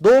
2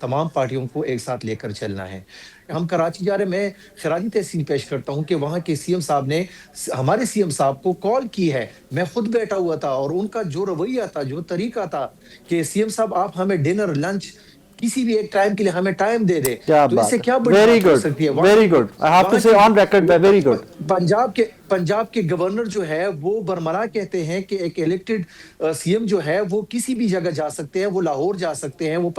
تمام پارٹیوں کو ایک ساتھ لے کر چلنا ہے۔ ہم کراچی جا رہے، میں خراجی تحسین پیش کرتا ہوں کہ وہاں کے سی ایم صاحب نے ہمارے سی ایم صاحب کو کال کی ہے، میں خود بیٹھا ہوا تھا، اور ان کا جو رویہ تھا، جو طریقہ تھا کہ سی ایم صاحب آپ ہمیں ڈنر لنچ کسی بھی ایک ٹائم کے لیے ہمیں ٹائم دے دے، کیا تو اس سے بات کیا ہے، بڑی ویری بات ہو گڈ، سکتی ہے؟ Very good, I have to say on record, very good. Punjab کے گورنر جو ہے وہ برملا کہتے ہیں کہ ایک الیکٹڈ سی ایم جو ہے وہ کسی بھی جگہ جا سکتے ہیں، وہ لاہور جا سکتے ہیں، وہ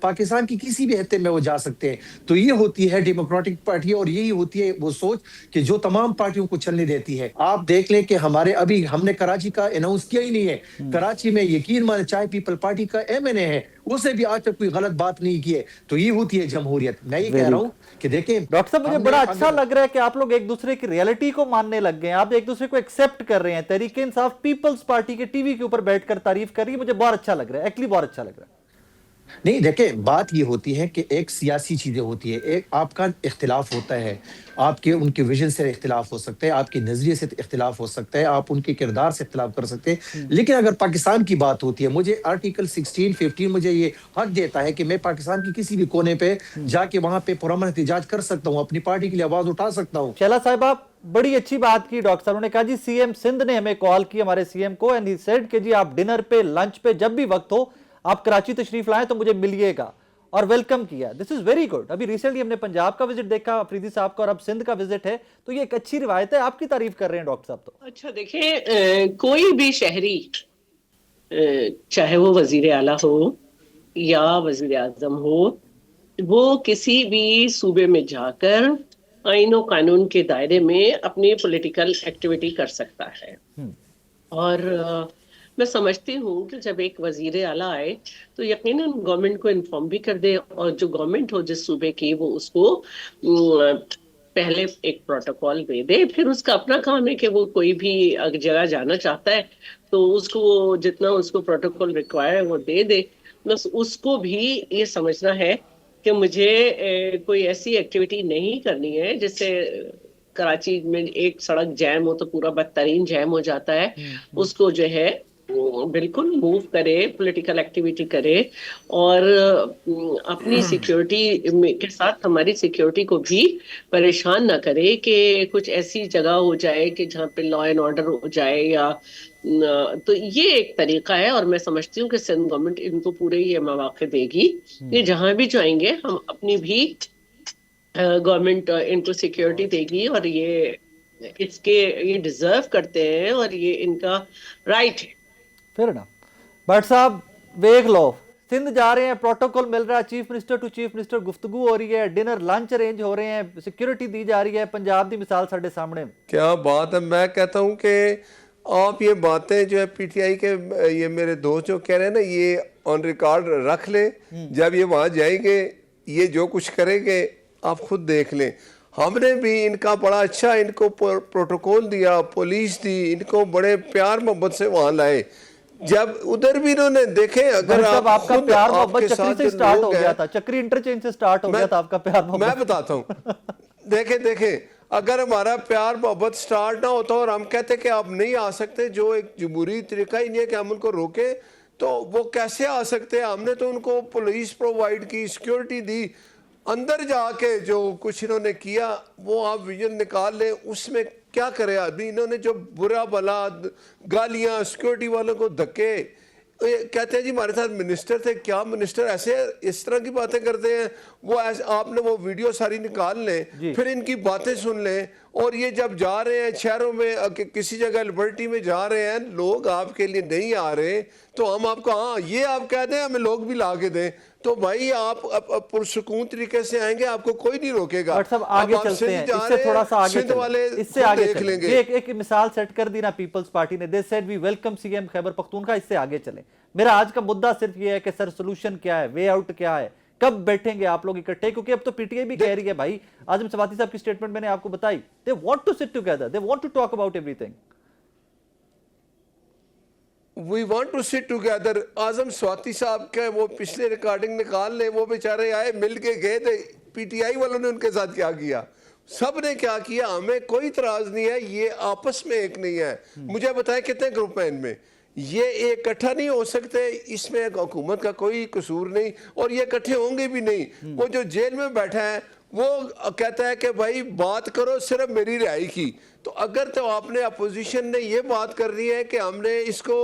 پاکستان کی کسی بھی خطے میں وہ جا سکتے ہیں۔ تو یہ ہوتی ہے ڈیموکریٹک پارٹی، اور یہی ہوتی ہے وہ سوچ کہ جو تمام پارٹیوں کو چلنے دیتی ہے۔ آپ دیکھ لیں کہ ہمارے ابھی ہم نے کراچی کا اناؤنس کیا ہی نہیں ہے، کراچی میں یقین مانے چاہے پیپل پارٹی کا ایم این اے ہے، اسے بھی آج تک کوئی غلط بات نہیں کی ہے۔ تو یہ ہوتی ہے جمہوریت۔ میں یہ کہہ رہا ہوں کہ دیکھیں ڈاکٹر صاحب، مجھے ہم بڑا نے اچھا لگ رہا ہے کہ آپ لوگ ایک دوسرے کی ریئلٹی کو ماننے لگ گئے ہیں، آپ ایک دوسرے کو ایکسیپٹ کر رہے ہیں۔ تحریک انصاف پیپلز پارٹی کے ٹی وی کے اوپر بیٹھ کر تعریف کر رہی ہے، مجھے بہت اچھا لگ رہا ہے، ایکچولی بہت اچھا لگ رہا ہے۔ نہیں دیکھیں، بات یہ ہوتی ہے کہ ایک سیاسی چیزیں ہوتی ہے، ایک آپ کا اختلاف ہوتا ہے، آپ کے ان کے ویژن سے اختلاف ہو سکتا ہے، آپ کے نظریے سے اختلاف ہو سکتا ہے، آپ ان کے کردار سے اختلاف کر سکتے ہیں، لیکن اگر پاکستان کی بات ہوتی ہے، مجھے آرٹیکل 16-15 مجھے یہ حق دیتا ہے کہ میں پاکستان کی کسی بھی کونے پہ جا کے وہاں پہ پرامن احتجاج کر سکتا ہوں، اپنی پارٹی کے لیے آواز اٹھا سکتا ہوں۔ شیلا صاحبہ بڑی اچھی بات کی ڈاکٹر صاحب نے کہا جی سی ایم سندھ نے ہمیں کال کی، ہمارے سی ایم کو، اینڈ ہی سیڈ کہ جی آپ ڈنر پہ، لنچ پہ، جب بھی وقت ہو آپ کراچی تشریف لائیں تو مجھے ملیے گا، اور ویلکم کیا۔ دس از ویری گڈ۔ ابھی ریسنٹلی ہم نے پنجاب کا وزٹ دیکھا افریدی صاحب کا، اور اب سندھ کا وزٹ ہے، تو یہ ایک اچھی روایت ہے، آپ کی تعریف کر رہے ہیں ڈاکٹر صاحب۔ تو اچھا دیکھیں، کوئی بھی شہری چاہے وہ وزیر اعلیٰ ہو یا وزیر اعظم ہو، وہ کسی بھی صوبے میں جا کر آئین و قانون کے دائرے میں اپنی پولیٹیکل ایکٹیویٹی کر سکتا ہے، اور میں سمجھتی ہوں کہ جب ایک وزیر اعلیٰ آئے تو یقیناً گورنمنٹ کو انفارم بھی کر دے، اور جو گورنمنٹ ہو جس صوبے کی وہ اس کو پہلے ایک پروٹوکول دے دے۔ پھر اس کا اپنا کام ہے کہ وہ کوئی بھی جگہ جانا چاہتا ہے تو اس کو جتنا اس کو پروٹوکول ریکوائر ہے وہ دے دے۔ بس اس کو بھی یہ سمجھنا ہے کہ مجھے کوئی ایسی ایکٹیویٹی نہیں کرنی ہے جس سے کراچی میں ایک سڑک جیم ہو تو پورا بدترین جیم ہو جاتا ہے، اس کو جو ہے بالکل موو کرے، پولیٹیکل ایکٹیویٹی کرے، اور اپنی سیکیورٹی کے ساتھ ہماری سیکیورٹی کو بھی پریشان نہ کرے کہ کچھ ایسی جگہ ہو جائے کہ جہاں پہ لا اینڈ آرڈر ہو جائے، یا تو یہ ایک طریقہ ہے، اور میں سمجھتی ہوں کہ سندھ گورنمنٹ ان کو پورے یہ مواقع دے گی کہ جہاں بھی جائیں گے ہم اپنی بھی گورنمنٹ ان کو سیکیورٹی دے گی، اور یہ اس کے یہ ڈیزرو کرتے ہیں اور یہ ان کا رائٹ ہے۔ پھر نا بٹ صاحب دیکھ لو، سندھ جا رہے ہیں، پروٹوکول مل رہا ہے، chief minister to chief minister گفتگو ہو رہی ہے، ڈنر لنچ ارینج ہو رہے ہیں، سیکیورٹی دی جا رہی ہے، پنجاب دی مثال ساڑھے سامنے۔ کیا بات ہے! میں کہتا ہوں کہ آپ یہ باتیں جو ہے پی ٹی آئی کے یہ میرے دوست جو کہہ رہے ہیں نا، یہ آن ریکارڈ رکھ لیں، جب یہ وہاں جائیں گے یہ جو کچھ کریں گے آپ خود دیکھ لیں۔ ہم نے بھی ان کا بڑا اچھا ان کو پروٹوکول دیا، پولیس دی، ان کو بڑے پیار محبت سے وہاں لائے۔ جب ادھر بھی انہوں نے دیکھیں، اگر آپ کا خود پیار آپ محبت کے چکری ساتھ سے جو سٹارٹ ہو لوگ گیا ہیں، تھا، چکری انٹرچینج سے سٹارٹ ہو گیا تھا آپ کا پیار محبت۔ میں بتاتا ہوں، دیکھیں اگر ہمارا پیار محبت سٹارٹ نہ ہوتا اور ہم کہتے کہ آپ نہیں آ سکتے، جو ایک جمہوری طریقہ ہی نہیں ہے کہ ہم ان کو روکیں، تو وہ کیسے آ سکتے ہیں؟ ہم نے تو ان کو پولیس پرووائڈ کی، سیکیورٹی دی، اندر جا کے جو کچھ انہوں نے کیا وہ آپ ویژن نکال لیں، اس میں کیا کرے آدمی۔ انہوں نے جو برا بلا گالیاں، سیکیورٹی والوں کو دھکے، کہتے ہیں جی ہمارے ساتھ منسٹر تھے، کیا منسٹر ایسے اس طرح کی باتیں کرتے ہیں؟ وہ آپ نے وہ ویڈیو ساری نکال لیں، پھر ان کی باتیں سن لیں، اور یہ جب جا رہے ہیں شہروں میں، کسی جگہ لبرٹی میں جا رہے ہیں، لوگ آپ کے لیے نہیں آ رہے، تو ہم آپ کو ہاں یہ آپ کہہ دیں ہمیں لوگ بھی لا کے دیں، تو بھائی آپ پرسکون طریقے سے آئیں گے، آپ کو کوئی نہیں روکے گا۔ بٹ صاحب آگے چلتے ہیں، اس سے تھوڑا سا آگے چلیں، اس سے آگے چلیں، یہ ایک مثال سیٹ کر دی نا پیپلز پارٹی نے، they said we welcome C M Khyber Pakhtunkhwa, اس سے آگے چلیں۔ میرا آج کا مدعا صرف یہ ہے کہ سر سولوشن کیا ہے، وے آؤٹ کیا ہے، کب بیٹھیں گے آپ لوگ اکٹھے؟ کیونکہ اب تو پی ٹی آئی بھی کہہ رہی ہے بھائی، عاظم سواتی صاحب کی سٹیٹمنٹ میں نے آپ کو بتائی، they want to sit together, they want to talk about everything. We want to sit together۔ Azam Swati صاحب کے وہ پچھلے ریکارڈنگ نکال لیں، وہ بیچارے آئے مل کے گئے تھے، پی ٹی آئی والوں نے ان کے ساتھ کیا کیا؟ سب نے کیا کیا, ہمیں کوئی اعتراض نہیں ہے, یہ آپس میں ایک نہیں ہے. مجھے بتائیں کتنے گروپ ہیں ان میں, یہ اکٹھا نہیں ہو سکتے, اس میں حکومت کا کوئی قصور نہیں, اور یہ اکٹھے ہوں گے بھی نہیں. وہ جو جیل میں بیٹھا ہے وہ کہتا ہے کہ بھائی بات کرو صرف میری رہائی کی. تو اگر تو آپ نے اپوزیشن نے یہ بات کرنی ہے کہ ہم نے اس کو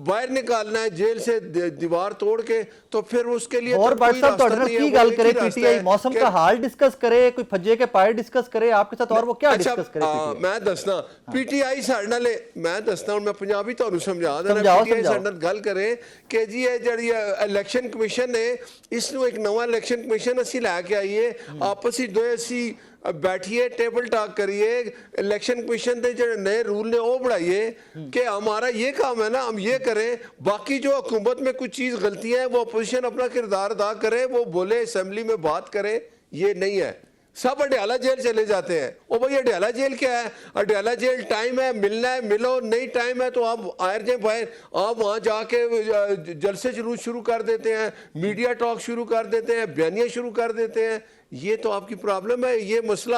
باہر نکالنا ہے جیل سے دیوار توڑ کے, تو پھر اس کے لیے اور تو بٹ کوئی صاحب راستہ نہیں ہے. کی وہ گل ایک کرے ہی پی راستہ ٹی آئی ہے موسم کہ کا حال ڈسکس کرے, کوئی فجے کے پائے ڈسکس کرے آپ کے ساتھ, اور وہ کیا ڈسکس کرے پی ٹی آئی؟ میں دسنا پی ٹی آئی ساڑھے نال, میں دسنا ہوں, میں پنجابی تو سمجھا دینا. سمجھاؤ پی ٹی آئی سمجھاؤ. ساڑھے نال گل کرے کہ جی یہ جڑی الیکشن کمیشن ہے, اس نو ایک نواں الیکشن کمیشن اسی لے کے آئیے, آپس ہی دوئے اسی بیٹھیے, ٹیبل ٹاک کریے, الیکشن کمیشن دے جو نئے رول نے وہ بڑھائیے کہ ہمارا یہ کام ہے نا, ہم یہ کریں. باقی جو حکومت میں کچھ چیز غلطیاں ہیں وہ اپوزیشن اپنا کردار ادا کرے, وہ بولے اسمبلی میں بات کرے. یہ نہیں ہے, سب اڈیالہ جیل چلے جاتے ہیں. او بھائی اڈیالہ جیل کیا ہے؟ اڈیالہ جیل ٹائم ہے, ملنا ہے ملو, نہیں ٹائم ہے تو آپ آئر جائیں باہر, آپ وہاں جا کے جلسے جلوس شروع کر دیتے ہیں, میڈیا ٹاک شروع کر دیتے ہیں, بیانیے شروع کر دیتے ہیں. یہ تو آپ کی پرابلم ہے. یہ مسئلہ,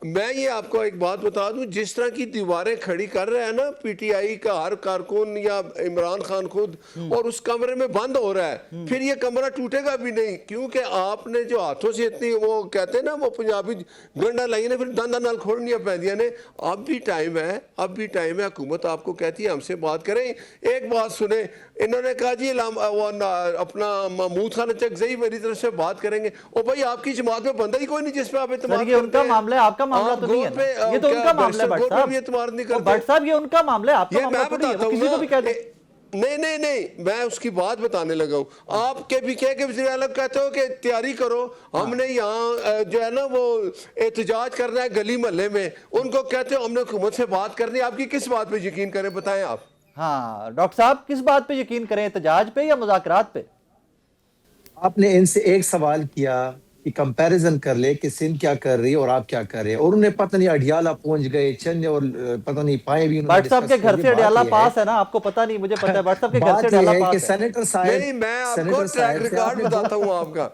میں یہ آپ کو ایک بات بتا دوں, جس طرح کی دیواریں کھڑی کر رہے ہیں نا پی ٹی آئی کا ہر کارکن یا عمران خان خود, اور اس کمرے میں بند ہو رہا ہے, پھر یہ کمرہ ٹوٹے گا بھی نہیں, کیونکہ آپ نے جو ہاتھوں سے اتنی, وہ کہتے ہیں نا وہ پنجابی گنڈا لائیے نے پھر دندہ نال کھوڑنیاں پہنیاں نے. اب بھی ٹائم ہے, اب بھی ٹائم ہے. حکومت آپ کو کہتی ہے ہم سے بات کریں. ایک بات سنیں, انہوں نے کہا جی اپنا محمود خان چکزئی میری طرف سے بات کریں گے. او بھائی آپ کی جماعت میں بندہ ہی کوئی نہیں جس پہ آپ اعتماد سر یہ ان کرتے کا ہیں. معاملہ ہے, آپ کا معاملہ تو نہیں ہے نا, یہ تو ان کا معاملہ ہے بٹ صاحب. اعتماد نہیں بٹ کرتے. صاحب یہ ان کا معاملہ ہے, آپ کا یہ معاملہ میں تھوڑی ہے, بتاتا وہ ہوں کسی کو بھی کہہ دیں. نہیں, میں اس کی بات بتانے لگا ہوں. آپ کے بھی کہہ کے وزیر اعلیٰ کہتے ہو کہ تیاری کرو, ہم نے یہاں جو ہے نا وہ احتجاج کرنا ہے گلی محلے میں, ان کو کہتے ہو ہم نے حکومت سے بات کرنی ہے. آپ کی کس بات پہ یقین کریں بتائیں آپ؟ ہاں ڈاکٹر صاحب کس بات پہ یقین کریں, احتجاج پہ یا مذاکرات پہ؟ آپ نے ان سے ایک سوال کیا کہ کمپیریزن کر لے کہ سندھ کیا کر رہی ہے اور آپ کیا کر رہے ہیں, اور انہیں پتہ نہیں اڈیالہ پہنچ گئے چند, اور پتہ نہیں پائے بھی انہوں نے بٹ صاحب کے ڈسکس گھر کر سے لیا. اڈیالہ پاس ہے نا, آپ کو پتہ نہیں, مجھے پتہ ہے بٹ صاحب کے گھر سے بات یہ اڈیالہ ہے کہ پاس ہے. سینیٹر صاحب, نہیں, میں آپ کو سینیٹر ٹریک صاحب سے آپ ریکارڈ نے بتاتا ہوں آپ کا.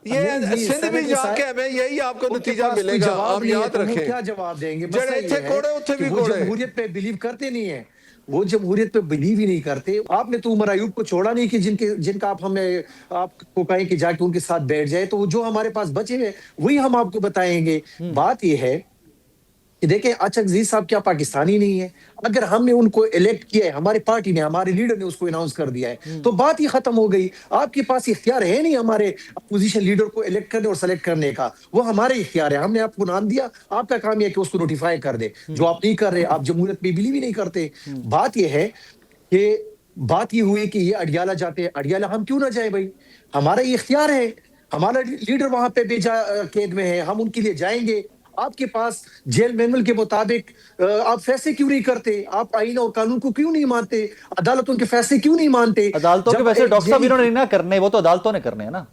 نہیں یہ جی, سندھ بھی سینیٹر جا صاحب کے ہمیں یہی آپ کو ان کے نتیجہ پاس ملے کوئی گا, جواب آپ نہیں ہے, یاد تو وہ رکھیں. کیا جواب دیں گے؟ جڑے مسئلہ اتھے یہ ہے کوڑے اتھے کہ بھی وہ کوڑے. جمہوریت پہ بلیو کرتے نہیں ہیں, وہ جمہوریت پہ بلیو ہی نہیں کرتے. آپ نے تو عمر ایوب کو چھوڑا نہیں کہ جن کا آپ کو کہیں کہ جا کے ان کے ساتھ بیٹھ جائے, تو جو ہمارے پاس بچے ہیں وہی ہم آپ کو بتائیں گے. بات یہ ہے کہ دیکھیں اچکزئی صاحب کیا پاکستانی نہیں ہے؟ اگر ہم نے ان کو الیکٹ کیا ہے, ہماری پارٹی نے, ہمارے لیڈر نے اس کو اناؤنس کر دیا ہے, تو بات ہی ختم ہو گئی. آپ کے پاس اختیار ہے نہیں ہمارے اپوزیشن لیڈر کو الیکٹ کرنے اور سلیکٹ کرنے کا, وہ ہمارے اختیار ہے. ہم نے آپ کو نام دیا, آپ کا کام یہ ہے کہ اس کو نوٹیفائی کر دے. جو آپ نہیں کر رہے, آپ جمہوریت میں بلیو ہی نہیں کرتے. بات یہ ہے کہ بات یہ ہوئی کہ یہ اڈیالہ جاتے ہیں. اڈیالہ ہم کیوں نہ جائیں بھائی, ہمارا یہ اختیار ہے, ہمارا لیڈر وہاں پہ بھیجا قید میں ہے, ہم ان کے لیے جائیں گے. آپ کے پاس جیل مینول کے مطابق آپ فیصلے کیوں نہیں کرتے؟ آپ آئین اور قانون کو کیوں نہیں مانتے؟ عدالتوں کے فیصلے کیوں نہیں مانتے؟ عدالتوں کے جب ویسے ایک ڈاکٹر صاحب جیلی, انہوں نے نہ کرنے, وہ تو عدالتوں نے کرنے ہیں نا.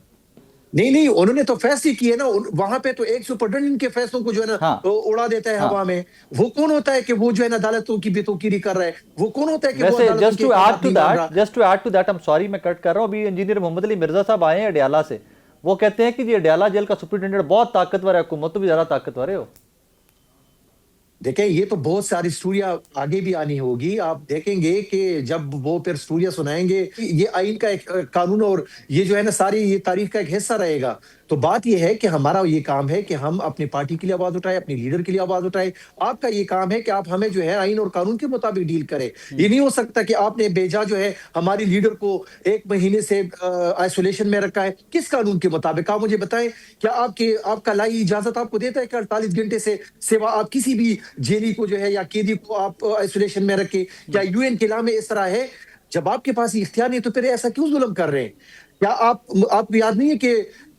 نہیں, انہوں نے تو فیصلے کیے نا. وہاں پہ تو ایک سپرڈنٹ کے فیصلوں کو جو ہے نا ہاں اڑا دیتا ہے ہاں. ہوا میں. وہ کون ہوتا ہے کہ وہ جو ہے نا عدالتوں کی بے توقیری کر رہا ہے؟ وہ کون ہوتا ہے کہ وہ ویسے عدالتوں کے احکامات نہیں مان رہا؟ Just to add to that, sorry میں کٹ کر رہا ہوں, ابھی انجینئر محمد علی مرزا صاحب آئے ہیں اڈیالہ سے, وہ کہتے ہیں کہ یہ اڈیالہ جیل کا سپرنٹینڈنٹ بہت طاقتور ہے, حکومت تو بھی زیادہ طاقتور ہے. ہو دیکھیں, یہ تو بہت ساری سٹوریاں آگے بھی آنی ہوگی. آپ دیکھیں گے کہ جب وہ پھر سٹوریاں سنائیں گے, یہ آئین کا ایک قانون اور یہ جو ہے نا ساری یہ تاریخ کا ایک حصہ رہے گا. تو بات یہ ہے کہ ہمارا یہ کام ہے کہ ہم اپنی پارٹی کے لیے آواز اٹھائیں, اپنے لیڈر کے لیے آواز اٹھائیں. آپ کا یہ کام ہے کہ آپ ہمیں جو ہے آئین اور قانون کے مطابق ڈیل کریں. یہ نہیں ہو سکتا کہ آپ نے بیجا جو ہے ہماری لیڈر کو 1 مہینے سے آئسولیشن میں رکھا ہے. کس قانون کے مطابق آپ مجھے بتائیں؟ کیا آپ کا لائی اجازت آپ کو دیتا ہے کہ 48 گھنٹے سے سوا آپ کسی بھی جیلی کو جو ہے یا قیدی کو آپ آئسولیشن میں رکھے؟ کیا یو این کے لاء میں اس طرح ہے؟ جب آپ کے پاس اختیار نہیں تو پھر ایسا کیوں ظلم کر رہے ہیں؟ کیا آپ کو یاد نہیں ہے کہ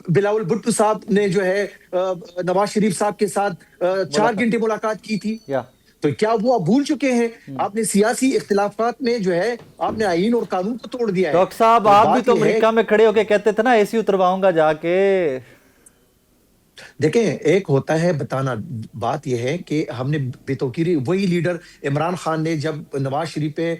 بلاول بھٹو صاحب نے جو ہے نواز شریف صاحب کے ساتھ 4 گھنٹے ملاقات کی تھی؟ یا تو کیا وہ آپ بھول چکے ہیں؟ آپ نے سیاسی اختلافات میں جو ہے آپ نے آئین اور قانون کو توڑ دیا ہے. ڈاکٹر صاحب اور آپ بھی بات تو یہ ہے, امریکہ میں کھڑے ہو کے کہتے تھے نا اے سی اترواؤں گا جا کے. دیکھیں ایک ہوتا ہے بتانا، بات یہ ہے کہ ہم نے بےتوقیری وہی لیڈر عمران خان نے جب نواز شریف پہ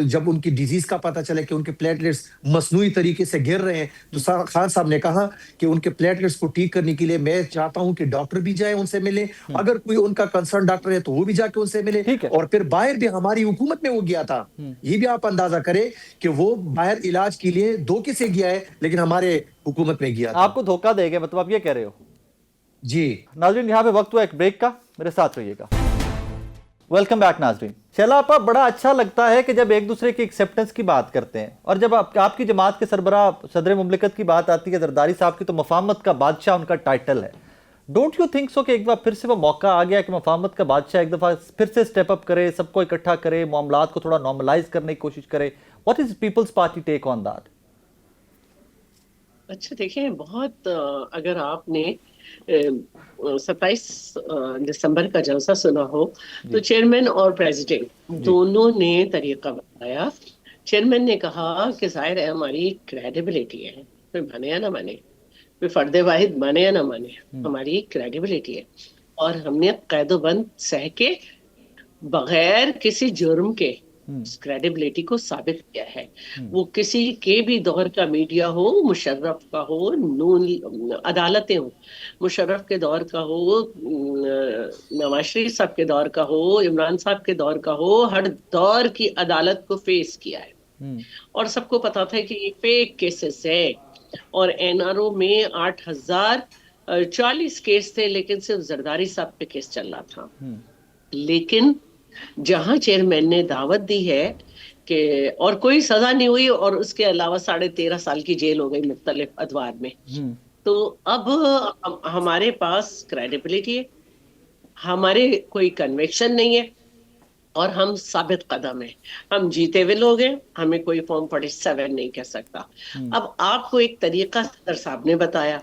جب ان کی ڈیزیز کا پتہ چلا کہ ان کے پلیٹلیٹس مصنوعی طریقے سے گر رہے ہیں تو خان صاحب نے کہا کہ ان کے پلیٹلیٹس کو ٹھیک کرنے کے لیے میں چاہتا ہوں کہ ڈاکٹر بھی جائیں ان سے ملیں، اگر کوئی ان کا کنسرن ڈاکٹر ہے تو وہ بھی جا کے ان سے ملے، ٹھیک ہے۔ اور پھر باہر بھی ہماری حکومت میں وہ گیا تھا، یہ بھی آپ اندازہ کریں کہ وہ باہر علاج کے لیے دھوکے سے گیا ہے لیکن ہمارے حکومت میں گیا تھا۔ آپ کو دھوکہ دے گئے، مطلب آپ یہ کہہ رہے ہو؟ جی ناظرین یہاں پہ وقت ہوا ایک بریک کا، میرے ساتھ رہیے گا۔ ویلکم بیک ناظرین۔ چلاپا بڑا اچھا لگتا ہے کہ جب ایک دوسرے کی ایکسیپٹنس کی بات کرتے ہیں، اور جب آپ کی جماعت کے سربراہ صدر مملکت کی بات آتی ہے زرداری صاحب کی، تو مفاہمت کا بادشاہ ان کا ٹائٹل ہے۔ ڈونٹ یو تھنک سو کہ ایک بار پھر سے وہ موقع آ گیا کہ مفاہمت کا بادشاہ ایک دفعہ پھر سے سٹیپ اپ کرے، سب کو اکٹھا کرے، معاملات کو تھوڑا نارملائز کرنے کی کوشش کرے؟ What is Peoples Party take on that? اچھا دیکھیں، بہت اگر آپ نے 27 دسمبر کا جلسہ سنا ہو تو چیئرمین اور پریزیڈنٹ دونوں نے طریقہ بتایا۔ چیئرمین نے کہا کہ ظاہر ہے ہماری کریڈیبلٹی ہے، کوئی مانے یا نہ مانے، کوئی فرد واحد مانے یا نہ مانے، ہماری کریڈیبلٹی ہے، اور ہم نے قید و بند سہ کے بغیر کسی جرم کے اس کریڈیبلٹی کو ثابت کیا ہے۔ وہ کسی کے بھی دور کا میڈیا ہو، مشرف کا ہو، عدالتیں ہوں، مشرف کے دور کا ہو، نواز شریف صاحب کے دور کا ہو، عمران صاحب کے دور کا ہو، ہر دور کی عدالت کو فیس کیا ہے، اور سب کو پتا تھا کہ یہ فیک کیسز ہے، اور این آر او میں 8040 کیس تھے، لیکن صرف زرداری صاحب پہ کیس چل رہا تھا۔ لیکن جہاں چیئرمین نے دعوت دی ہے کہ اور کوئی سزا نہیں ہوئی، اور اس کے علاوہ 13.5 سال کی جیل ہو گئی مختلف ادوار میں، تو اب ہمارے پاس کریڈیبلٹی ہے، ہمارے کوئی کنوکشن نہیں ہے، اور ہم ثابت قدم ہیں، ہم جیتے ہوئے لوگ ہیں، ہمیں کوئی فارم 47 نہیں کہہ سکتا۔ اب آپ کو ایک طریقہ صدر صاحب نے بتایا،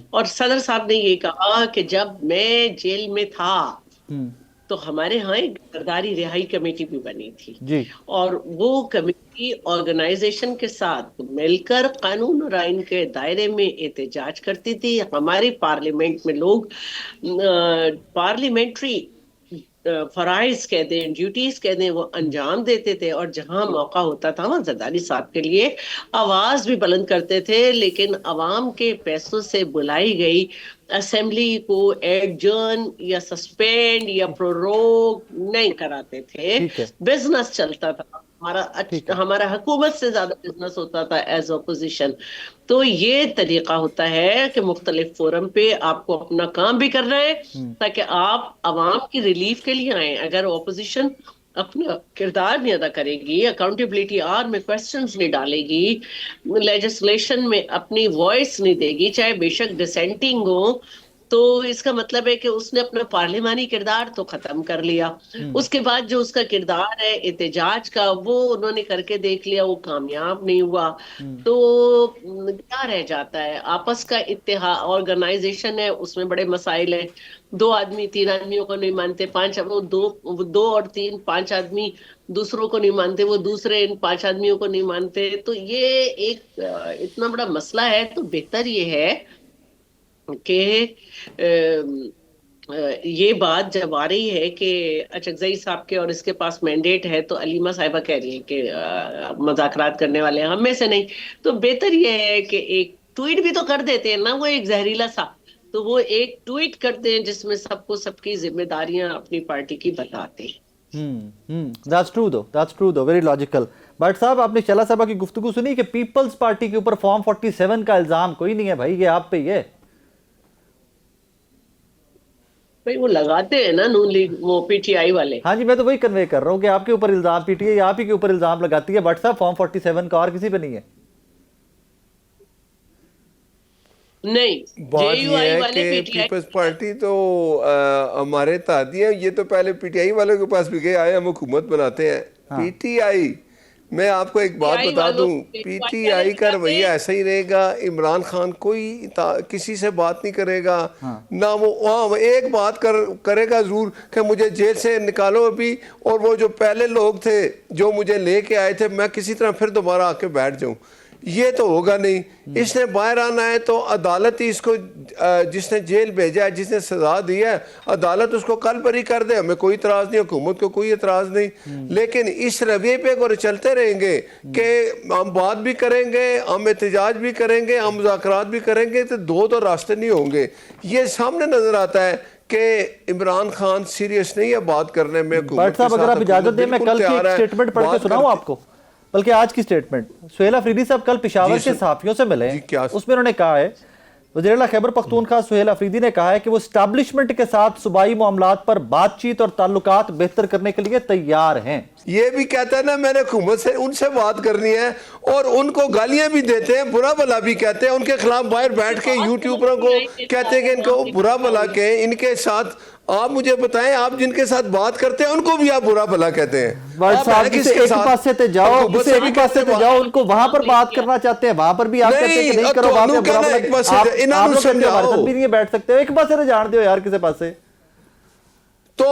اور صدر صاحب نے یہ کہا کہ جب میں جیل میں تھا تو ہمارے ہاں ایک زرداری رہائی کمیٹی بھی بنی تھی، اور وہ کمیٹی آرگنائزیشن کے ساتھ مل کر قانون اور آئین کے دائرے میں احتجاج کرتی تھی۔ ہماری پارلیمنٹ میں لوگ پارلیمنٹری فرائض کہہ دیں، ڈیوٹیز کہہ دیں، وہ انجام دیتے تھے، اور جہاں موقع ہوتا تھا وہاں زرداری صاحب کے لیے آواز بھی بلند کرتے تھے، لیکن عوام کے پیسوں سے بلائی گئی اسمبلی کو ایڈجرن یا سسپینڈ یا پروروگ نہیں کراتے تھے۔ بزنس چلتا تھا ہمارا حکومت سے زیادہ بزنس ہوتا تھا ایز اپوزیشن۔ تو یہ طریقہ ہوتا ہے کہ مختلف فورم پہ آپ کو اپنا کام بھی کرنا ہے تاکہ آپ عوام کی ریلیف کے لیے آئیں۔ اگر اپوزیشن اپنا کردار نہیں ادا کرے گی، اکاؤنٹیبلٹی آر میں کوسچنز نہیں ڈالے گی، لیجسلیشن میں اپنی وائس نہیں دے گی، چاہے بے شک ڈسینٹنگ ہو، تو اس کا مطلب ہے کہ اس نے اپنا پارلیمانی کردار تو ختم کر لیا۔ اس کے بعد جو اس کا کردار ہے احتجاج کا، وہ انہوں نے کر کے دیکھ لیا، وہ کامیاب نہیں ہوا، تو کیا رہ جاتا ہے؟ آپس کا اتحاد، آرگنائزیشن ہے، اس میں بڑے مسائل ہیں، 2 آدمی 3 آدمیوں کو نہیں مانتے، 2 اور 3 5 آدمی دوسروں کو نہیں مانتے، وہ دوسرے ان 5 آدمیوں کو نہیں مانتے، تو یہ ایک اتنا بڑا مسئلہ ہے۔ تو بہتر یہ ہے کہ یہ بات جب آ رہی ہے کہ اچکزئی صاحب کے اور اس کے پاس مینڈیٹ ہے، تو علیمہ صاحبہ کہہ رہی ہیں کہ مذاکرات کرنے والے ہم میں سے نہیں، تو بہتر یہ ہے کہ ایک ٹویٹ بھی تو کر دیتے ہیں نا، وہ ایک زہریلا سا، تو وہ ایک ٹویٹ کرتے ہیں جس میں سب کو سب کی ذمہ داریاں اپنی پارٹی کی بتاتے ہیں۔ That's true though, very logical. But صاحب آپ نے چلا صاحبہ کی گفتگو سنی کہ پیپلز پارٹی کے اوپر فارم 47 کا الزام کوئی نہیں ہے بھائی، یہ آپ پہ ہی ہے۔ بھائی وہ لگاتے ہیں نا نون لیگ، وہ پی ٹی آئی والے۔ ہاں جی، میں تو وہی کنوے کر رہا ہوں کہ آپ کے اوپر الزام پی ٹی آئی آپ ہی کے اوپر الزام لگاتی ہے، بٹ صاحب فارم 47 کا اور کسی پہ نہیں ہے۔ نہیں، بات یہ ہے کہ پیپلز پارٹی تو ہمارے اتحادی ہیں، یہ تو پہلے پی ٹی آئی والوں کے پاس بھی گئے، آئے ہم حکومت بناتے ہیں۔ پی ٹی آئی، میں آپ کو ایک بات بتا دوں، پی ٹی آئی کا رویہ ایسا ہی رہے گا۔ عمران خان کوئی کسی سے بات نہیں کرے گا، نہ وہ ایک بات کرے گا ضرور کہ مجھے جیل سے نکالو ابھی، اور وہ جو پہلے لوگ تھے جو مجھے لے کے آئے تھے میں کسی طرح پھر دوبارہ آ کے بیٹھ جاؤں۔ یہ تو ہوگا نہیں. اس نے باہر آنا ہے تو عدالت ہی اس کو جس نے جیل بھیجا ہے, جس نے سزا دی ہے, عدالت اس کو کل بری کر دے, ہمیں کوئی اعتراض نہیں, حکومت کو کوئی اعتراض نہیں. لیکن اس رویے پہ اگر چلتے رہیں گے کہ ہم بات بھی کریں گے, ہم احتجاج بھی کریں گے, ہم مذاکرات بھی کریں گے, تو دو راستے نہیں ہوں گے. یہ سامنے نظر آتا ہے کہ عمران خان سیریس نہیں ہے بات کرنے میں. بٹ صاحب اگر آپ اجازت دیں میں کل کی ایک سٹیٹمنٹ پڑھ کے سناؤں آپ کو, بلکہ آج کی سٹیٹمنٹ. سہیل افریدی صاحب کل پشاور کے صحافیوں سے ملے, اس میں انہوں نے کہا ہے, وزیر اعلیٰ خیبر پختونخوا سہیل افریدی نے کہا ہے کہ وہ اسٹیبلشمنٹ کے ساتھ صوبائی معاملات پر بات چیت اور تعلقات بہتر کرنے کے لیے تیار ہیں. یہ بھی کہتا ہے نا میں نے حکومت سے ان سے بات کرنی ہے, اور ان کو گالیاں بھی دیتے ہیں, برا بھلا بھی کہتے ہیں, ان کے خلاف باہر بیٹھ کے یوٹیوبروں کو کہتے ہیں کہ ان کو برا بھلا کہیں. ان کے ساتھ آپ مجھے بتائیں, آپ جن کے ساتھ بات کرتے ہیں ان کو بھی آپ برا بھلا کہتے ہیں. ایک پاس سے جاؤ, ایک پاس سے جاؤ, ان کو وہاں پر بات کرنا چاہتے ہیں, وہاں پر بھی آپ کہتے ہیں کہ نہیں کرو, وہاں پہ برا بھلا, آپ لوگ کہتے ہیں ہمارے ساتھ بھی نہیں بیٹھ سکتے. ایک پاس سے جان دیو یار کسی پاس سے. تو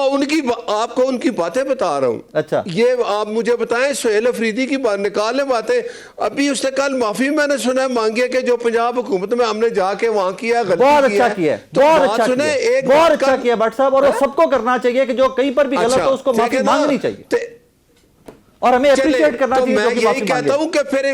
آپ کو ان کی باتیں بتا رہا ہوں. اچھا, یہ آپ مجھے بتائیں, سہیل افریدی کی نکالیں باتیں. ابھی اس نے کل معافی میں نے سنا ہے مانگی ہے کہ جو پنجاب حکومت میں ہم نے جا کے وہاں کیا غلطی بہت اچھا کیا ہے, بہت اچھا کیا بٹ صاحب, اور سب کو کرنا چاہیے کہ جو کہیں پر بھی غلط ہو اس کو معافی مانگنی چاہیے, اور ہمیں اپریشیٹ کرنا چاہیے. میں یہی کہتا ہوں کہ پھر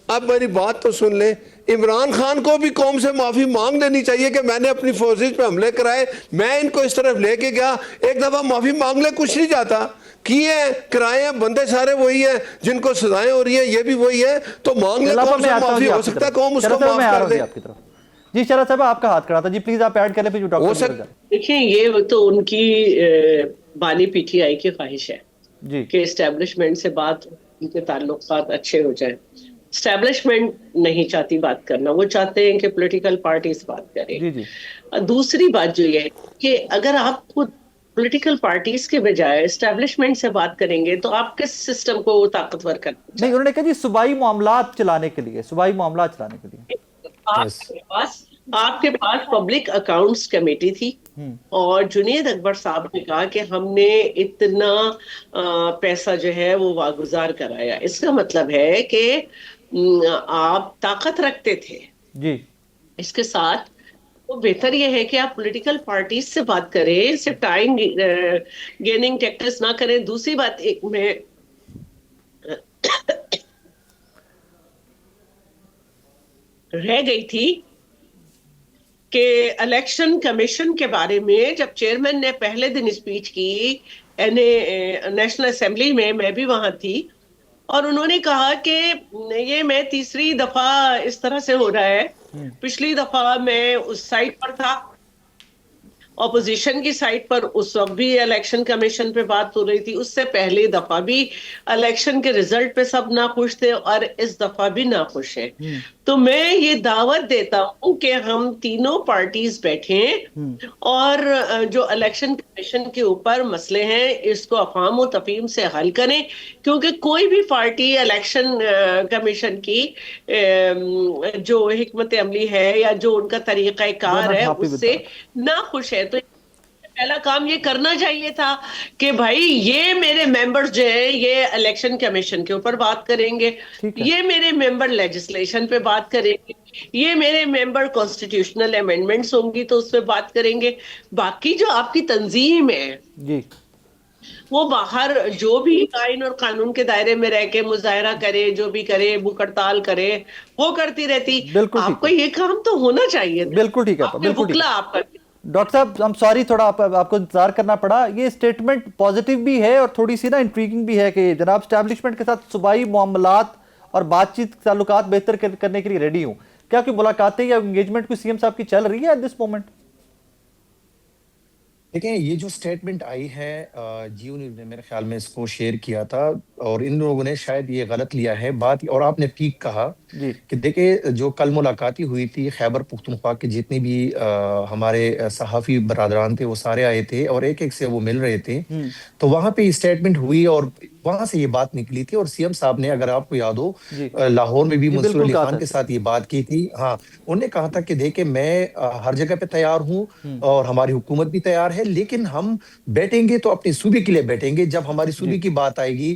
اب میری بات تو سن لیں, عمران خان کو بھی قوم سے معافی مانگ لینی چاہیے کہ میں نے اپنی فورسز پہ حملے کرائے, میں ان کو اس طرف لے کے گیا, ایک دفعہ معافی مانگ لے, کچھ نہیں جاتا. کیے ہیں, کرائے ہیں, بندے سارے وہی ہیں, جن کو سزائیں ہو رہی ہیں یہ بھی وہی ہیں, تو مانگ لے قوم سے معافی, ہو سکتا ہے قوم اس کو معاف کر دے. جی شرح صاحب آپ کا ہاتھ کھڑا تھا, جی پلیز آپ ایڈ کر لیں. دیکھیں یہ تو ان کی بانی پی ٹی آئی کی خواہش ہے کہ اسٹیبلشمنٹ سے بات, ان کے تعلقات اچھے ہو جائیں. اسٹیبلشمنٹ نہیں چاہتی بات کرنا, وہ چاہتے ہیں کہ پولیٹیکل پارٹیز بات کریں. دوسری بات جو یہ ہے کہ اگر آپ کو پولیٹیکل پارٹیز کے بجائے اسٹیبلشمنٹ سے بات کریں گے تو آپ کس سسٹم کو طاقتور کرنا چاہتے ہیں؟ نہیں, انہوں نے کہا جی صوبائی معاملات چلانے کے لیے, صوبائی معاملات چلانے کے لیے. آپ کے پاس پبلک اکاؤنٹس کمیٹی تھی, اور جنید اکبر صاحب نے کہا کہ ہم نے اتنا پیسہ جو ہے وہ واگزار کرایا. اس کا مطلب ہے کہ آپ طاقت رکھتے تھے. جی, اس کے ساتھ وہ بہتر یہ ہے کہ آپ پولیٹیکل پارٹیز سے بات کریں, صرف ٹائم گیننگ ٹیکٹکس نہ کریں. دوسری بات ایک میں رہ گئی تھی کہ الیکشن کمیشن کے بارے میں جب چیئرمین نے پہلے دن اسپیچ کی نیشنل اسمبلی میں بھی وہاں تھی, اور انہوں نے کہا کہ یہ میں تیسری دفعہ اس طرح سے ہو رہا ہے. پچھلی دفعہ میں اس سائٹ پر تھا, اپوزیشن کی سائٹ پر, اس وقت بھی الیکشن کمیشن پہ بات ہو رہی تھی, اس سے پہلی دفعہ بھی الیکشن کے ریزلٹ پہ سب ناخوش تھے, اور اس دفعہ بھی ناخوش ہیں. تو میں یہ دعوت دیتا ہوں کہ ہم تینوں پارٹیز بیٹھیں اور جو الیکشن کمیشن کے اوپر مسئلے ہیں اس کو افہام و تفہیم سے حل کریں, کیونکہ کوئی بھی پارٹی الیکشن کمیشن کی جو حکمت عملی ہے یا جو ان کا طریقہ کار ہے اس سے ناخوش ہے. تو پہلا کام یہ کرنا چاہیے تھا کہ بھائی یہ میرے ممبرز جو ہیں یہ الیکشن کمیشن کے اوپر بات کریں گے, یہ میرے ممبر لیجسلیشن پہ بات کریں گے, یہ میرے ممبر کانسٹیٹیوشنل امینڈمنٹس ہوں گی تو اس پہ بات کریں گے. باقی جو آپ کی تنظیم ہے وہ باہر جو بھی آئین اور قانون کے دائرے میں رہ کے مظاہرہ کرے, جو بھی کرے, بھوک ہڑتال کرے, وہ کرتی رہتی. آپ کو یہ کام تو ہونا چاہیے. بالکل ٹھیک ہے, بالکل ٹھیک ہے. ڈاکٹر صاحب ہم سوری تھوڑا آپ کو انتظار کرنا پڑا. یہ سٹیٹمنٹ پازیٹیو بھی ہے اور تھوڑی سی نا انٹریگنگ بھی ہے کہ جناب اسٹیبلشمنٹ کے ساتھ صوبائی معاملات اور بات چیت تعلقات بہتر کرنے کے لیے ریڈی ہوں. کیا کوئی ملاقاتیں یا انگیجمنٹ کوئی سی ایم صاحب کی چل رہی ہے ایٹ دس مومنٹ؟ دیکھیں یہ جو سٹیٹمنٹ آئی ہے, جیو نیوز نے میرے خیال میں اس کو شیئر کیا تھا, اور ان لوگوں نے شاید یہ غلط لیا ہے بات, اور آپ نے ٹھیک کہا کہ دیکھیں جو کل ملاقاتی ہوئی تھی خیبر پختونخوا کے جتنے بھی ہمارے صحافی برادران تھے وہ سارے آئے تھے اور ایک ایک سے وہ مل رہے تھے, تو وہاں پہ اسٹیٹمنٹ ہوئی اور وہاں سے یہ بات نکلی تھی. اور سی ایم صاحب نے, اگر آپ کو یاد ہو, لاہور میں بھی منصور علی خان کے ساتھ یہ بات کی تھی. ہاں, انہوں نے کہا تھا کہ دیکھیں میں ہر جگہ پہ تیار ہوں اور ہماری حکومت بھی تیار ہے, لیکن ہم بیٹھیں گے تو اپنے صوبے کے لیے بیٹھیں گے. جب ہماری صوبے کی بات آئے گی,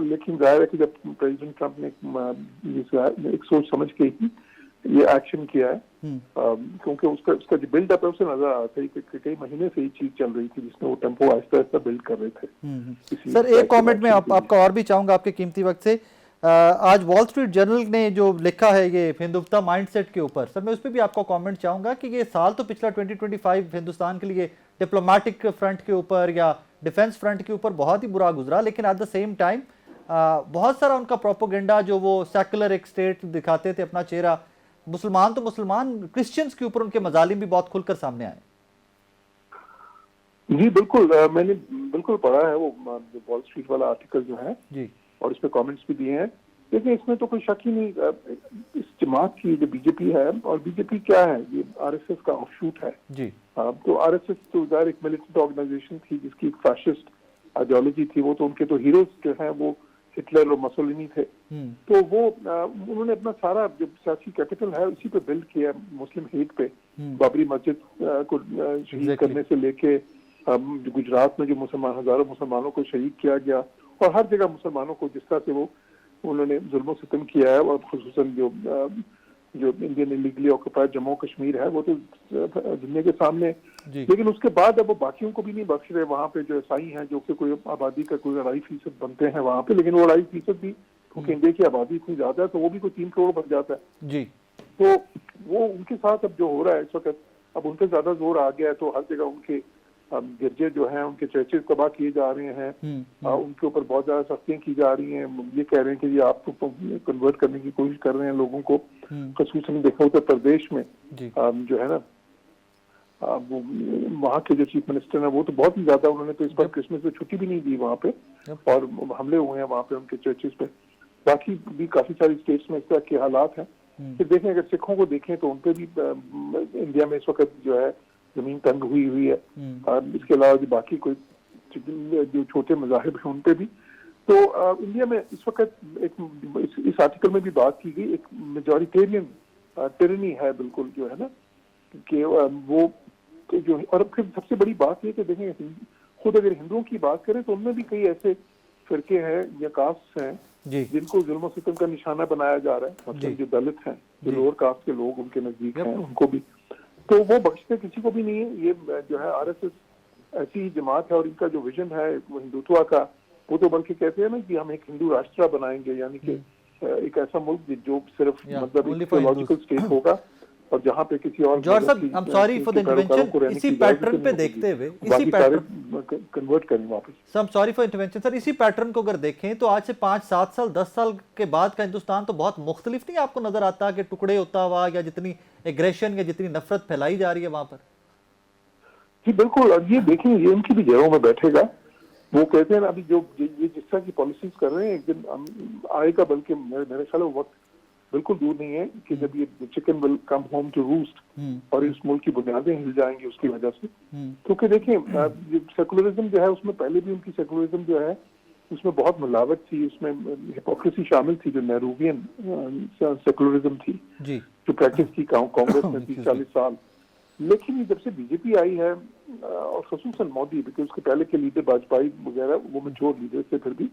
لیکن ظاہر ہے کہ جب پریزیڈنٹ ٹرمپ نے ایک سوچ سمجھ کے ہی یہ ایکشن کیا ہے، کیونکہ اس کا جو بلڈ اپ ہے اسے نظر آتا ہے کہ کئی مہینے سے یہ چیز چل رہی تھی جس میں وہ ٹیمپو آہستہ آہستہ بلڈ کر رہے تھے. سر ایک کامنٹ میں آپ کا اور بھی چاہوں گا آپ کے قیمتی وقت سے. آج وال اسٹریٹ جرنل نے جو لکھا ہے یہ ہندوتوا مائنڈ سیٹ کے اوپر، سر میں اس پہ بھی آپ کا کامنٹ چاہوں گا کہ یہ سال تو پچھلا 2025 ہندوستان کے لیے ڈپلومیٹک فرنٹ کے اوپر یا ڈیفنس فرنٹ کے اوپر بہت ہی برا گزرا، لیکن ایٹ دا سیم ٹائم بہت سارا ان کا پروپوگنڈا جو وہ سیکولر ایک اسٹیٹ دکھاتے تھے اپنا چہرہ، مسلمان تو مسلمان، کرسچنز کے اوپر ان کے مظالم بھی بہت کھل کر سامنے آئے. جی بالکل، میں نے بالکل پڑھا ہے وہ وال اسٹریٹ والا آرٹیکل جو ہے جی، اور اس پہ کامنٹس بھی دیے ہیں. لیکن اس میں تو کوئی شک ہی نہیں، اس جماعت کی جو بی جے پی ہے، اور بی جے پی کیا ہے، یہ آر ایس ایس کا آف شوٹ ہے. جی تو آر ایس ایس تو ظاہر ایک ملیٹنٹ آرگنائزیشن تھی جس کی ایک فیشسٹ آئیڈیالوجی تھی. وہ تو ان کے تو ہیروز جو ہیں وہ ہٹلر اور مسولینی تھے. تو وہ انہوں نے اپنا سارا جو سیاسی کیپٹل ہے اسی پہ بلڈ کیا، مسلم ہیٹ پہ. بابری مسجد کو شہید کرنے سے لے کے گجرات میں جو ہزاروں مسلمانوں کو شہید کیا گیا، اور ہر جگہ مسلمانوں کو جس طرح سے وہ انہوں نے ظلم و ستم کیا ہے، اور خصوصاً جو Indian illegally occupied Jammu Kashmir ہے وہ تو دنیا کے سامنے. لیکن اس کے بعد اب وہ باقیوں کو بھی نہیں بخش رہے. وہاں پہ جو عیسائی ہیں جو کہ کوئی آبادی کا کوئی 2.5% بنتے ہیں وہاں پہ، لیکن وہ 2.5% بھی کیونکہ انڈیا کی آبادی اتنی زیادہ ہے تو وہ بھی کوئی 3 کروڑ بن جاتا ہے. جی تو وہ ان کے ساتھ اب جو ہو رہا ہے اس وقت، اب ان پہ زیادہ زور آ گیا ہے. تو ہر جگہ ان کے گرجے جو ہیں، ان کے چرچز تباہ کیے جا رہے ہیں، ان کے اوپر بہت زیادہ سختیاں کی جا رہی ہیں. یہ کہہ رہے ہیں کہ یہ آپ کو کنورٹ کرنے کی کوشش کر رہے ہیں لوگوں کو. خصوصاً دیکھا اتر پردیش میں جو ہے نا، وہاں کے جو چیف منسٹر ہیں وہ تو بہت ہی زیادہ، انہوں نے تو اس بار کرسمس میں چھٹی بھی نہیں دی وہاں پہ، اور حملے ہوئے ہیں وہاں پہ ان کے چرچز پہ. باقی بھی کافی ساری اسٹیٹس میں اس طرح کے حالات ہیں. پھر دیکھیں اگر سکھوں کو دیکھیں تو ان پہ بھی انڈیا میں اس وقت جو ہے زمین تنگ ہوئی ہے. اس کے علاوہ باقی کوئی جو چھوٹے مذاہب ہیں ان پہ بھی. تو انڈیا میں اس وقت اس آرٹیکل میں بھی بات کی گئی، ایک میجورٹیرین ٹیرنی ہے بالکل جو ہے نا، کہ وہ جو، اور پھر سب سے بڑی بات یہ کہ دیکھیں خود اگر ہندوؤں کی بات کریں تو ان میں بھی کئی ایسے فرقے ہیں یا کاسٹ ہیں جن کو ظلم و ستم کا نشانہ بنایا جا رہا ہے. مطلب جو دلت ہیں، جو لوور کاسٹ کے لوگ ان کے نزدیک ہیں، ان کو بھی تو وہ بخشتے کسی کو بھی نہیں ہے. یہ جو ہے آر ایس ایس ایسی جماعت ہے، اور ان کا جو ویژن ہے وہ ہندوتوا کا، وہ تو بلکہ کہتے ہیں نا کہ ہم ایک ہندو راشٹرا بنائیں گے، یعنی کہ ایک ایسا ملک جو صرف مطلب ایک تھیولوجیکل اسٹیٹ ہوگا، اور جہاں پہ کسی اور جوہر صاحب I'm sorry for the intervention، اسی پیٹرن پہ دیکھتے ہوئے اسی پیٹرن کنورٹ کریں واپس. I'm sorry for intervention سر، اسی پیٹرن کو اگر دیکھیں تو آج سے 5-7 سال 10 سال کے بعد کا ہندوستان تو بہت مختلف نہیں آپ کو نظر آتا کہ ٹکڑے ہوتا ہوا یا جتنی ایگریشن یا جتنی نفرت پھیلائی جا رہی ہے وہاں پر؟ جی بالکل. اور یہ دیکھیں یہ ان کی بھی جگہوں میں بیٹھے گا. وہ کہتے ہیں ابھی جو یہ جس طرح کی پالیسیز کر رہے ہیں ایک دن آئے گا، بلکہ میرے خیال وقت بالکل دور نہیں ہے کہ جب یہ chicken will come home to roost, اور اس ملک کی بنیادیں ہل جائیں گی اس کی وجہ سے. کیونکہ دیکھیں سیکولرزم جو ہے اس میں پہلے بھی ان کی سیکولرزم جو ہے اس میں بہت ملاوٹ تھی، اس میں ہپوکریسی شامل تھی، جو نیرووین سیکولرزم تھی جو پریکٹس کی کانگریس میں 30-40 سال. لیکن جب سے بی جے پی آئی ہے، اور خصوصاً مودی، بیکاز اس کے پہلے کے لیڈر واجپئی وغیرہ وہ میچور لیڈر تھے، پھر بھی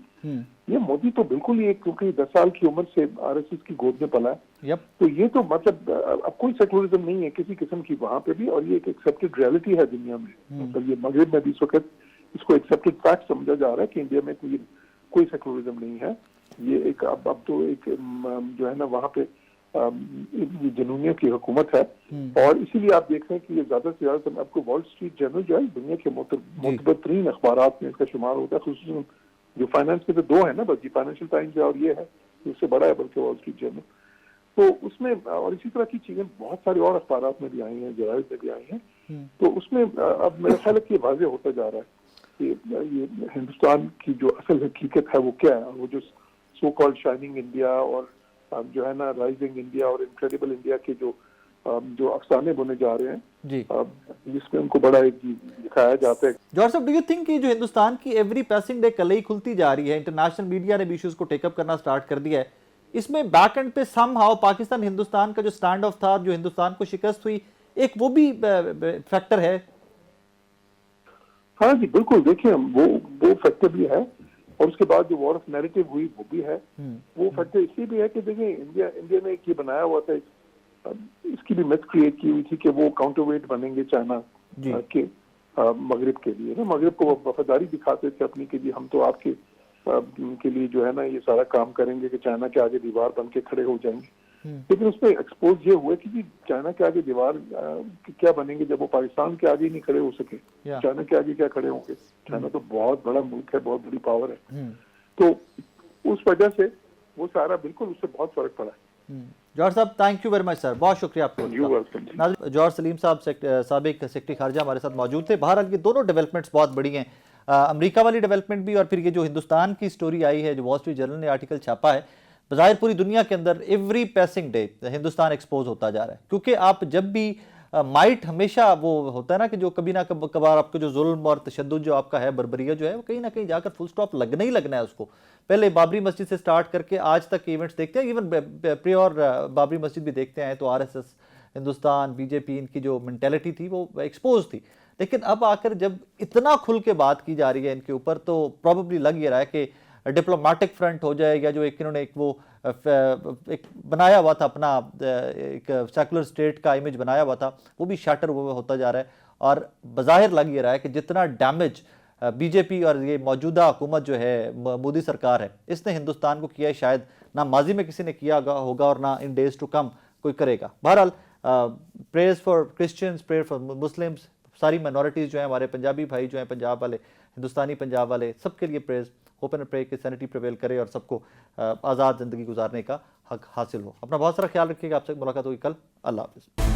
یہ مودی تو بالکل ہی کیونکہ 10 سال کی عمر سے آر ایس ایس کی گود میں پلا ہے. تو یہ تو مطلب اب کوئی سیکولرزم نہیں ہے کسی قسم کی وہاں پہ بھی، اور یہ ایک ایکسیپٹڈ ریئلٹی ہے دنیا میں. مطلب یہ مغرب میں بھی اس وقت اس کو ایکسیپٹڈ فیکٹ سمجھا جا رہا ہے کہ انڈیا میں کوئی سیکولرزم نہیں ہے. یہ ایک اب تو ایک جو ہے نا وہاں پہ جنونیوں کی حکومت ہے. اور اسی لیے آپ دیکھ رہے ہیں کہ یہ زیادہ سے زیادہ آپ کو وال اسٹریٹ جرنل جو ہے دنیا کے معتبر ترین اخبارات میں اس کا شمار ہوتا ہے. خصوصاً جو فائنانس کے تو 2 ہیں نا بس، جی فائنینشیل ٹائمز ہے اور یہ ہے اس سے بڑا ہے بلکہ وال اسٹریٹ جرنل. تو اس میں اور اسی طرح کی چیزیں بہت سارے اور اخبارات میں بھی آئی ہیں، جرائد میں بھی آئی ہیں. تو اس میں اب میرا خیال ہے کہ یہ واضح ہوتا جا رہا ہے کہ یہ ہندوستان کی جو اصل حقیقت ہے وہ کیا ہے. وہ جو سو کالڈ شائننگ انڈیا اور جو ہے نا رائزنگ انڈیا اور انکریڈیبل انڈیا کے جو افسانے بنے جا رہے ہیں، جس میں ان کو بڑا ایک دکھایا جاتا ہے. جوہر صاحب، ڈو یو تھنک کہ جو ہندوستان کی ایوری پیسنگ ڈے کلئی کھلتی جا رہی ہے، انٹرنیشنل میڈیا نے بھی ایشوز کو ٹیک اپ کرنا سٹارٹ کر دیا ہے، اس میں بیک اینڈ پہ سم ہاؤ پاکستان ہندوستان کا جو سٹینڈ آف تھا، جو ہندوستان کو شکست ہوئی، ایک وہ بھی فیکٹر ہے؟ ہاں جی بالکل. دیکھیں وہ فیکٹر بھی ہے، اور اس کے بعد جو وار آف نیریٹو ہوئی وہ بھی ہے. وہ فیکٹر اس لیے بھی ہے کہ دیکھیں انڈیا نے ایک یہ بنایا ہوا تھا, اس کی بھی میتھ کریٹ کی ہوئی تھی کہ وہ کاؤنٹر ویٹ بنیں گے چائنا کے مغرب کے لیے نا. مغرب کو وہ وفاداری دکھاتے تھے اپنی کہ جی ہم تو آپ کے لیے جو ہے نا یہ سارا کام کریں گے کہ چائنا کے آگے دیوار بن کے کھڑے ہو جائیں گے. لیکن اس میں ایکسپوز یہ ہوا کہ جی چائنا کے آگے دیوار کیا بنیں گے جب وہ پاکستان کے آگے نہیں کھڑے ہو سکے, چائنا کے آگے کیا کھڑے ہوں گے. چائنا تو بہت بڑا ملک ہے, بہت بڑی پاور ہے. تو اس وجہ سے وہ سارا بالکل اس سے بہت فرق پڑا ہے. جوہر صاحب تھینک یو ویری مچ سر, بہت شکریہ آپ کو. جوہر سلیم صاحب سابق سیکرٹری خارجہ ہمارے ساتھ موجود تھے. بہرحال یہ دونوں ڈیولپمنٹس بہت بڑی ہیں, امریکہ والی ڈیولپمنٹ بھی اور پھر یہ جو ہندوستان کی سٹوری آئی ہے, جو وال اسٹریٹ جرنل نے آرٹیکل چھاپا ہے. بظاہر پوری دنیا کے اندر every passing day Hindustan expose ہوتا جا رہا ہے, کیونکہ آپ جب بھی مائٹ ہمیشہ وہ ہوتا ہے نا کہ جو کبھی نہ کبھار آپ کو جو ظلم اور تشدد جو آپ کا ہے, بربریہ جو ہے, وہ کہیں نہ کہیں جا کر فل سٹاپ لگنا ہی لگنا ہے اس کو. پہلے بابری مسجد سے سٹارٹ کر کے آج تک ایونٹس دیکھتے ہیں, ایون پریور بابری مسجد بھی دیکھتے ہیں, تو RSS ہندوستان BJP ان کی جو مینٹیلٹی تھی وہ ایکسپوز تھی. لیکن اب آ کر جب اتنا کھل کے بات کی جا رہی ہے ان کے اوپر, تو پروبیبلی لگ یہ رہا ہے کہ ڈپلومیٹک فرنٹ ہو جائے, یا جو ایک انہوں نے ایک بنایا ہوا تھا اپنا ایک سیکولر اسٹیٹ کا امیج بنایا ہوا تھا, وہ بھی شیٹر ہوتا جا رہا ہے. اور بظاہر لگ یہ رہا ہے کہ جتنا ڈیمیج BJP اور یہ موجودہ حکومت جو ہے, مودی سرکار ہے, اس نے ہندوستان کو کیا ہے, شاید نہ ماضی میں کسی نے کیا ہوگا اور نہ ان ڈیز ٹو کم کوئی کرے گا. بہرحال prayers for Christians, prayer for Muslims, ساری مائنورٹیز جو ہیں, ہمارے پنجابی بھائی جو ہیں پنجاب والے, ہندوستانی پنجاب والے, سب کے لیے پریئرز, ہوپ اینڈ پرے کہ سینٹی پریویل کرے اور سب کو آزاد زندگی گزارنے کا حق حاصل ہو. اپنا بہت سارا خیال رکھیے گا. آپ سے ملاقات ہوگی کل. اللہ حافظ.